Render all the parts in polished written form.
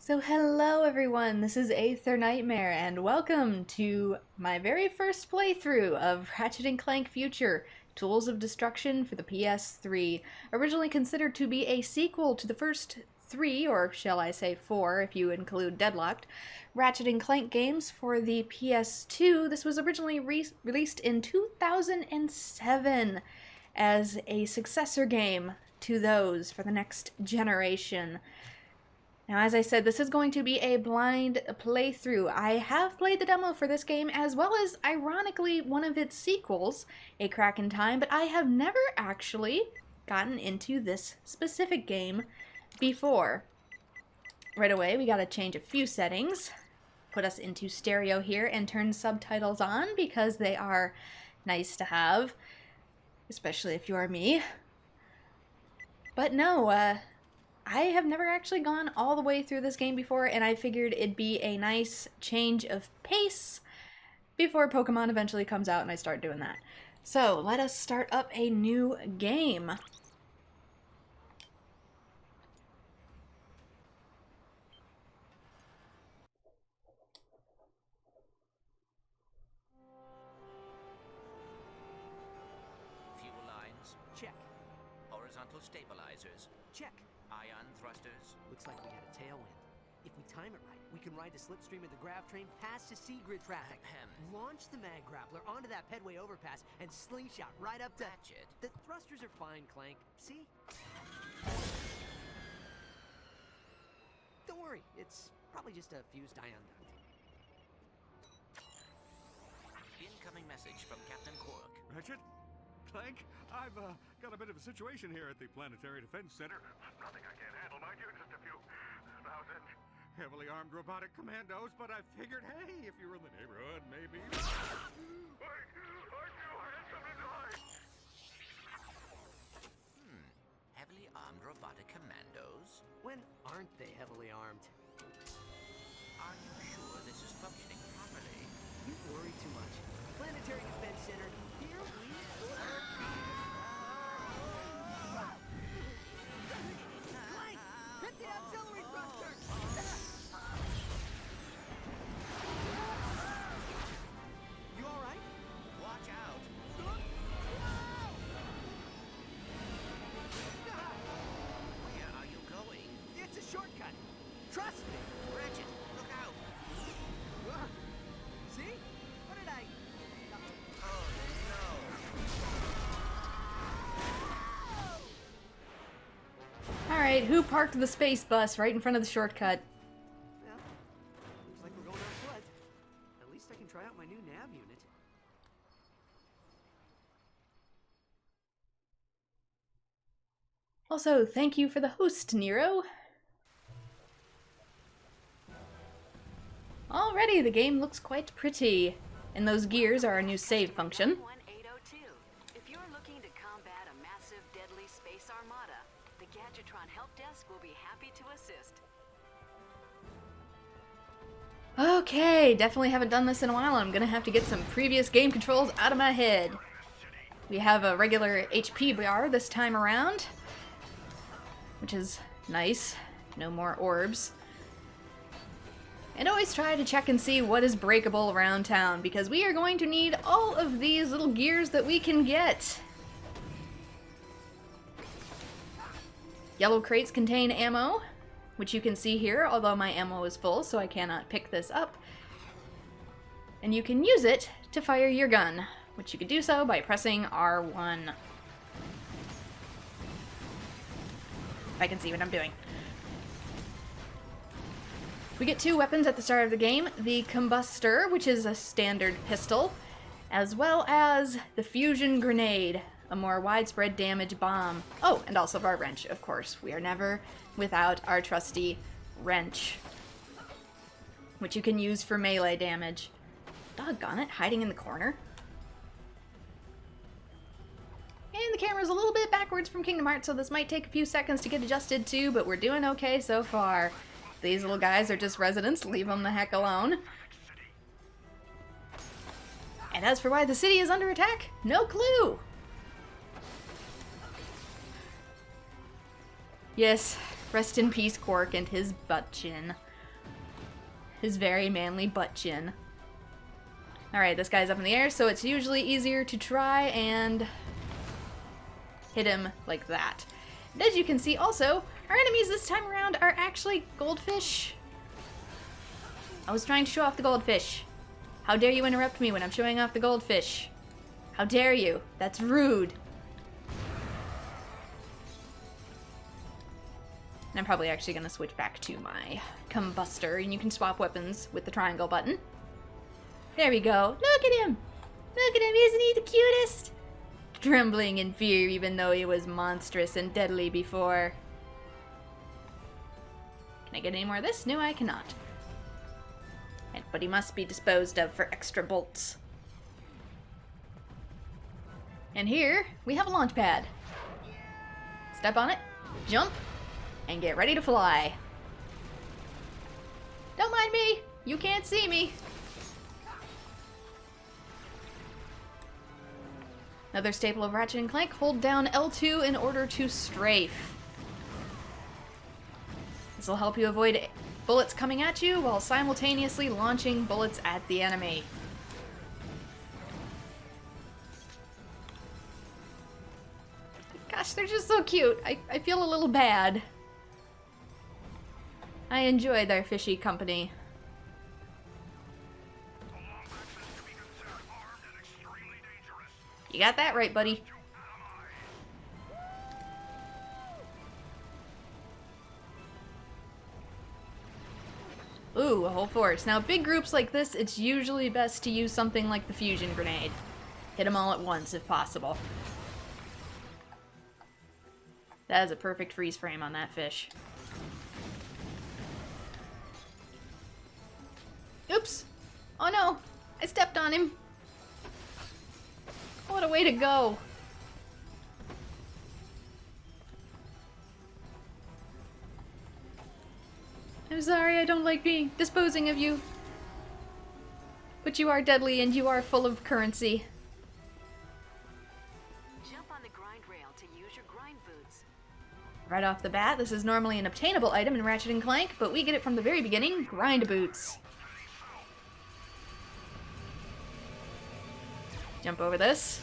So hello everyone, this is AetherNightmare and welcome to my very first playthrough of Ratchet Clank Future, Tools of Destruction for the PS3. Originally considered to be a sequel to the first three, or shall I say four if you include Deadlocked, Ratchet Clank games for the PS2. This was originally released in 2007 as a successor game to those for the next generation. Now, as I said, this is going to be a blind playthrough. I have played the demo for this game, as well as, ironically, one of its sequels, A Crack in Time, but I have never actually gotten into this specific game before. Right away, we gotta change a few settings. Put us into stereo here and turn subtitles on, because they are nice to have, especially if you are me. But no, I have never actually gone all the way through this game before, and I figured it'd be a nice change of pace before Pokemon eventually comes out and I start doing that. So, let us start up a new game. Fuel lines, check. Horizontal stabilizers, check. Ion thrusters. Looks like we had a tailwind. If we time it right, we can ride the slipstream of the grav train past the Seagrid traffic. Launch the mag grappler onto that pedway overpass and slingshot right up to... Ratchet. The thrusters are fine, Clank. See? Don't worry, it's probably just a fused ion duct. Incoming message from Captain Quark. Ratchet? Clank? I've got a bit of a situation here at the Planetary Defense Center. Nothing I can't handle, mind you. Just a few thousand heavily armed robotic commandos, but I figured, hey, if you were in the neighborhood, maybe... Wait! I had something to hide! Heavily armed robotic commandos? When aren't they heavily armed? Are you sure this is functioning properly? You worry too much. Planetary Defense Center, here we go. Clank! Hit the auxiliary thruster! You alright? Watch out! Where are you going? It's a shortcut. Trust me. Ratchet, look out! See? What did I... Oh, no! Alright, who parked the space bus right in front of the shortcut? Yeah. Looks like we're going on foot. At least I can try out my new nav unit. Also, thank you for the host, Nero. Already, the game looks quite pretty. And those gears are our new save function. 1802. If you're looking to combat a massive, deadly space armada, the Gadgetron Help Desk will be happy to assist. Okay, definitely haven't done this in a while. I'm gonna have to get some previous game controls out of my head. We have a regular HP bar this time around, which is nice. No more orbs. And always try to check and see what is breakable around town, because we are going to need all of these little gears that we can get. Yellow crates contain ammo, which you can see here, although my ammo is full, so I cannot pick this up. And you can use it to fire your gun, which you can do so by pressing R1. If I can see what I'm doing. We get two weapons at the start of the game, the Combustor, which is a standard pistol, as well as the Fusion Grenade, a more widespread damage bomb. Oh, and also our wrench, of course. We are never without our trusty wrench, which you can use for melee damage. Doggone it, hiding in the corner. And the camera's a little bit backwards from Kingdom Hearts, so this might take a few seconds to get adjusted to, but we're doing okay so far. These little guys are just residents, leave them the heck alone. And as for why the city is under attack, no clue! Yes, rest in peace Quark and his butt chin. his very manly butt chin. Alright, this guy's up in the air, so it's usually easier to try and hit him like that. And as you can see also, our enemies this time around are actually goldfish. I was trying to show off the goldfish. How dare you interrupt me when I'm showing off the goldfish? How dare you? That's rude. And I'm probably actually going to switch back to my combustor, and you can swap weapons with the triangle button. There we go. Look at him! Look at him, isn't he the cutest? Trembling in fear even though he was monstrous and deadly before. Can I get any more of this? No, I cannot. But he must be disposed of for extra bolts. And here, we have a launch pad. Step on it, jump, and get ready to fly. Don't mind me, you can't see me. Another staple of Ratchet and Clank, hold down L2 in order to strafe. This will help you avoid bullets coming at you while simultaneously launching bullets at the enemy. Gosh, they're just so cute. I feel a little bad. I enjoy their fishy company. You got that right, buddy. Ooh, a whole force. Now, big groups like this, it's usually best to use something like the fusion grenade. Hit them all at once, if possible. That is a perfect freeze frame on that fish. Oops! Oh no! I stepped on him! What a way to go! I'm sorry, I don't like disposing of you. But you are deadly and you are full of currency. Jump on the grind rail to use your grind boots. Right off the bat, this is normally an obtainable item in Ratchet & Clank, but we get it from the very beginning, grind boots. Jump over this.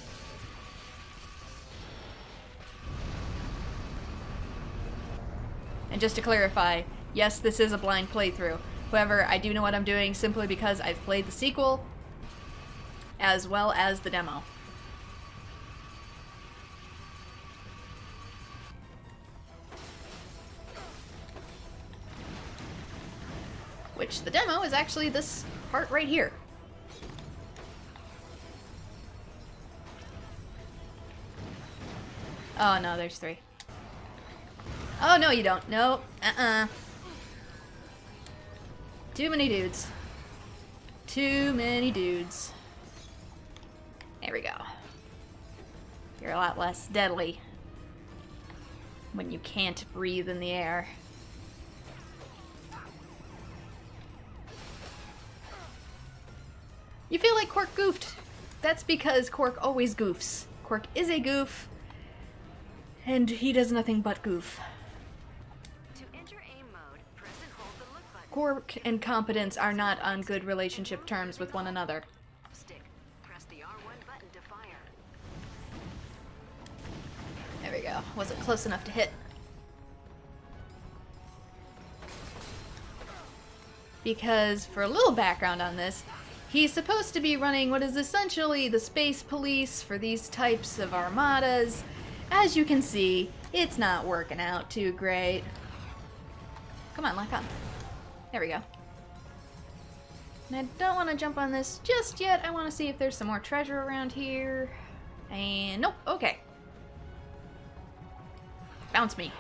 And just to clarify, yes, this is a blind playthrough. However, I do know what I'm doing simply because I've played the sequel as well as the demo. Which the demo is actually this part right here. Oh no, there's 3. Oh no, you don't. No. Too many dudes. Too many dudes. There we go. You're a lot less deadly when you can't breathe in the air. You feel like Quark goofed. That's because Quark always goofs. Quark is a goof, and he does nothing but goof. To enter aim mode, press and hold the look button. Quark and Competence are not on good relationship terms with one another. Stick. Press the R1 button to fire. There we go. Wasn't close enough to hit. Because, for a little background on this, he's supposed to be running what is essentially the space police for these types of armadas. As you can see, it's not working out too great. Come on, lock on. There we go. And I don't want to jump on this just yet. I want to see if there's some more treasure around here. And nope, okay. Bounce me.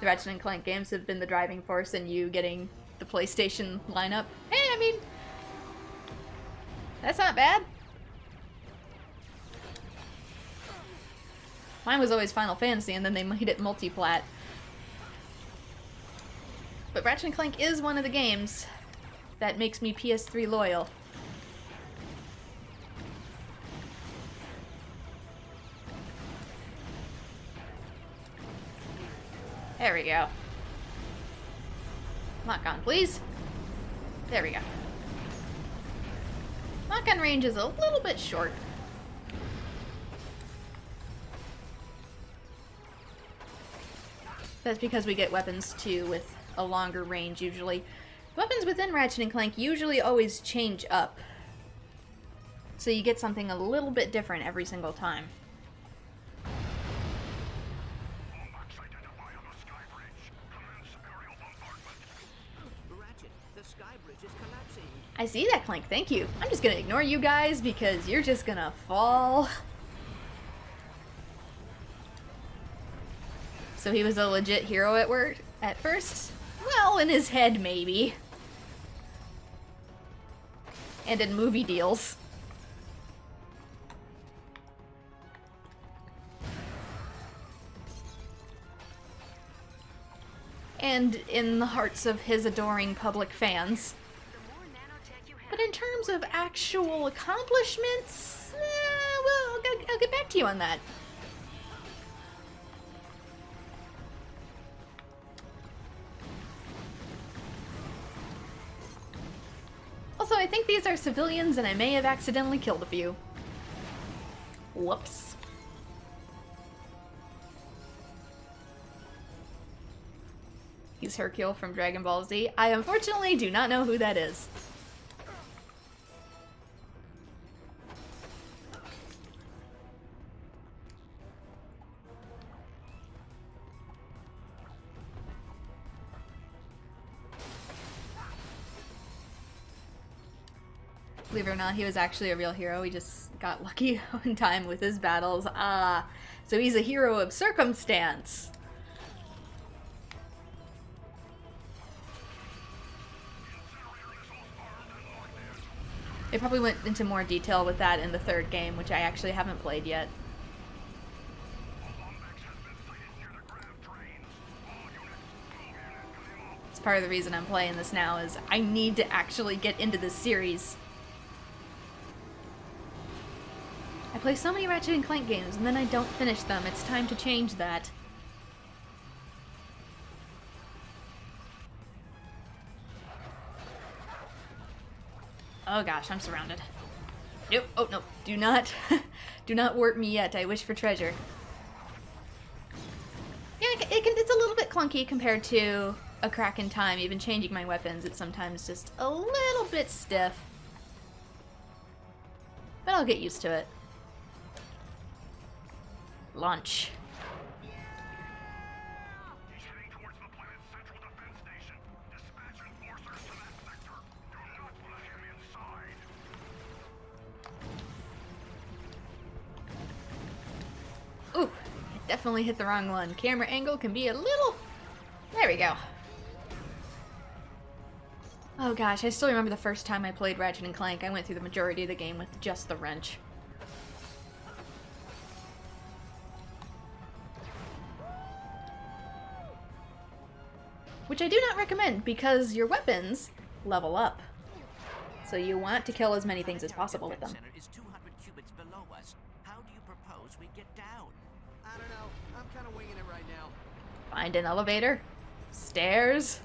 The Ratchet and Clank games have been the driving force in you getting the PlayStation lineup. Hey, I mean, that's not bad. Mine was always Final Fantasy, and then they made it multi-plat. But Ratchet and Clank is one of the games that makes me PS3 loyal. There we go. Lock on, please. There we go. Lock on range is a little bit short. That's because we get weapons too with a longer range usually. Weapons within Ratchet and Clank usually always change up. So you get something a little bit different every single time. Ratchet, the sky bridge is collapsing. I see that, Clank, thank you. I'm just gonna ignore you guys because you're just gonna fall. So he was a legit hero at first? Well, in his head, maybe. And in movie deals. And in the hearts of his adoring public fans. But in terms of actual accomplishments, well, I'll get back to you on that. Also, I think these are civilians and I may have accidentally killed a few. Whoops. He's Hercule from Dragon Ball Z. I unfortunately do not know who that is. Believe it or not, he was actually a real hero. He just got lucky one time with his battles. Ah, so he's a hero of circumstance. They probably went into more detail with that in the third game, which I actually haven't played yet. It's part of the reason I'm playing this now, is I need to actually get into this series. I play so many Ratchet and Clank games, and then I don't finish them. It's time to change that. Oh gosh, I'm surrounded. Nope. Oh no, do not, do not warp me yet. I wish for treasure. Yeah, it's a little bit clunky compared to a crack in time. Even changing my weapons, it's sometimes just a little bit stiff. But I'll get used to it. Launch. He's heading towards the planet's central defense station. Dispatch enforcers to that sector. Do not let him inside. Ooh, I definitely hit the wrong one. Camera angle can be a little... There we go. Oh gosh, I still remember the first time I played Ratchet and Clank. I went through the majority of the game with just the wrench. Which I do not recommend, because your weapons level up. So you want to kill as many things as possible with them. Center is 200 cubits below us. How do you propose we get down? I don't know. I'm kind of winging it right now. Find an elevator. Stairs.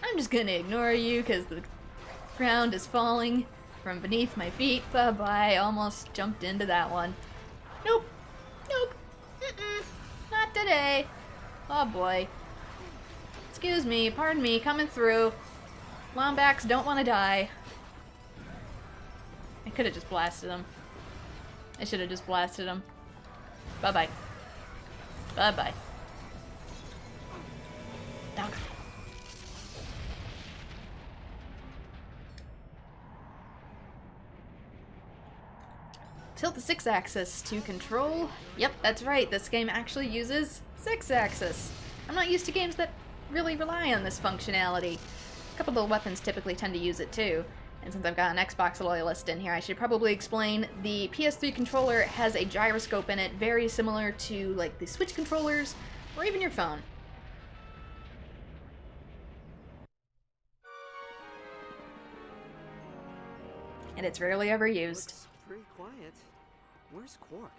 I'm just gonna ignore you because the ground is falling from beneath my feet. Bye-bye. Almost jumped into that one. Nope. Nope. Mm-mm. Not today. Oh boy. Excuse me. Pardon me. Coming through. Lombax don't want to die. I could have just blasted him. I should have just blasted him. Bye-bye. Bye-bye. Down. Tilt the 6-axis to control. Yep, that's right. This game actually uses 6-axis. I'm not used to games that really rely on this functionality. A couple of the weapons typically tend to use it too. And since I've got an Xbox loyalist in here, I should probably explain the PS3 controller has a gyroscope in it, very similar to like the Switch controllers or even your phone. And it's rarely ever used. Looks pretty quiet. Where's Quark?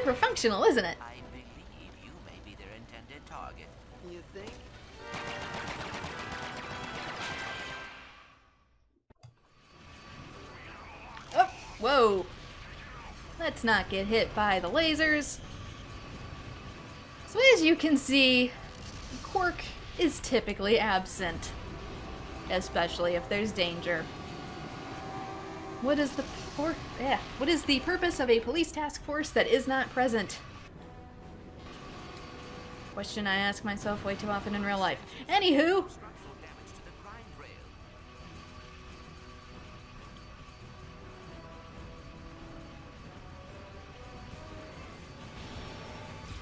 super functional, isn't it? I believe you may be their intended target. You think? Oh, whoa. Let's not get hit by the lasers. So as you can see, Quark is typically absent, especially if there's danger. What is the purpose of a police task force that is not present? Question I ask myself way too often in real life. Anywho, Structural damage to the grind rail.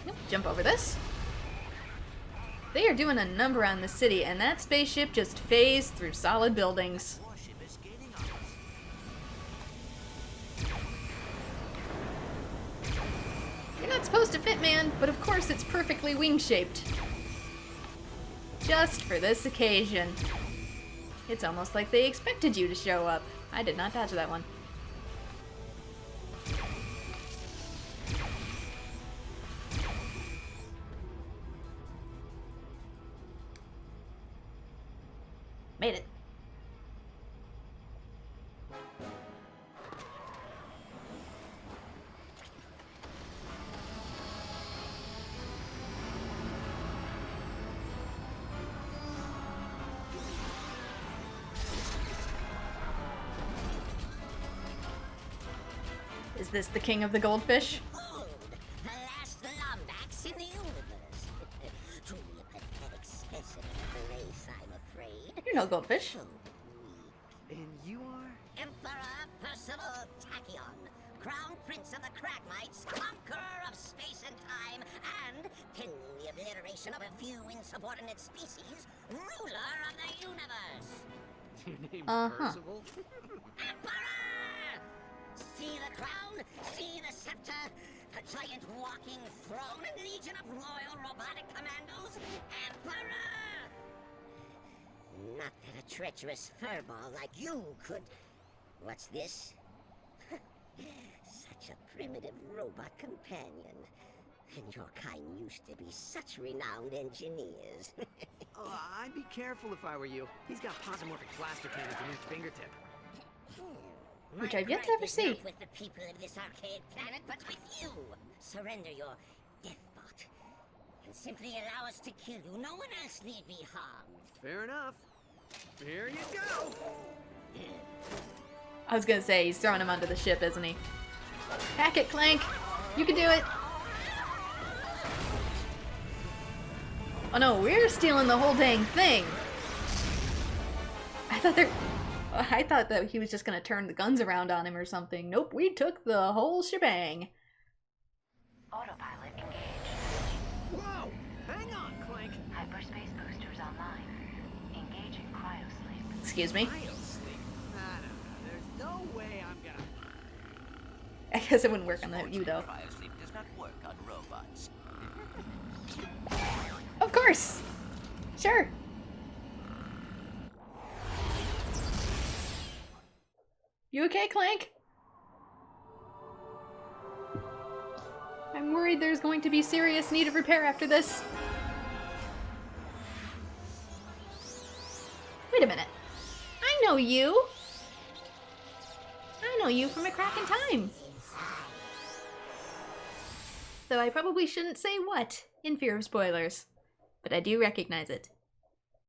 nope, jump over this. They are doing a number on the city, and that spaceship just phased through solid buildings. Warship is gaining on us. You're not supposed to fit, man, but of course it's perfectly wing-shaped. Just for this occasion. It's almost like they expected you to show up. I did not dodge that one. Made it. Is this the king of the goldfish? Behold, the last Lombax in the universe. Truly a pathetic specimen of the race, I'm afraid. You're no goldfish. So weak. And you are? Emperor Percival Tachyon, Crown Prince of the Cragmites, conqueror of space and time, and, pending the obliteration of a few insubordinate species, ruler of the universe. Your name's Uh-huh. Percival? Emperor! See the crown, see the scepter, the giant walking throne and legion of royal robotic commandos, Emperor! Not that a treacherous furball like you could... What's this? Such a primitive robot companion. And your kind used to be such renowned engineers. Oh, I'd be careful if I were you. He's got posomorphic blaster cannons in each fingertip. Which My I've yet to gripe ever is see. not with the people of this arcade planet, but with you. Surrender your deathbot, and simply allow us to kill you. No one else need be harmed. Fair enough. Here you go! I was gonna say, he's throwing him onto the ship, isn't he? Hack it, Clank! You can do it! Oh no, we're stealing the whole dang thing! I thought that he was just gonna turn the guns around on him or something. Nope, we took the whole shebang. Autopilot engaged. Whoa! Hang on, Clank! Hyperspace boosters online. Engaging cryosleep. Excuse me. Cryosleep? No. There's no way I'm gonna... I guess it wouldn't work on you though. Cryosleep does not work on robots. Of course! Sure. You okay, Clank? I'm worried there's going to be serious need of repair after this. Wait a minute. I know you! I know you from a crack in time. Though I probably shouldn't say what, in fear of spoilers. But I do recognize it.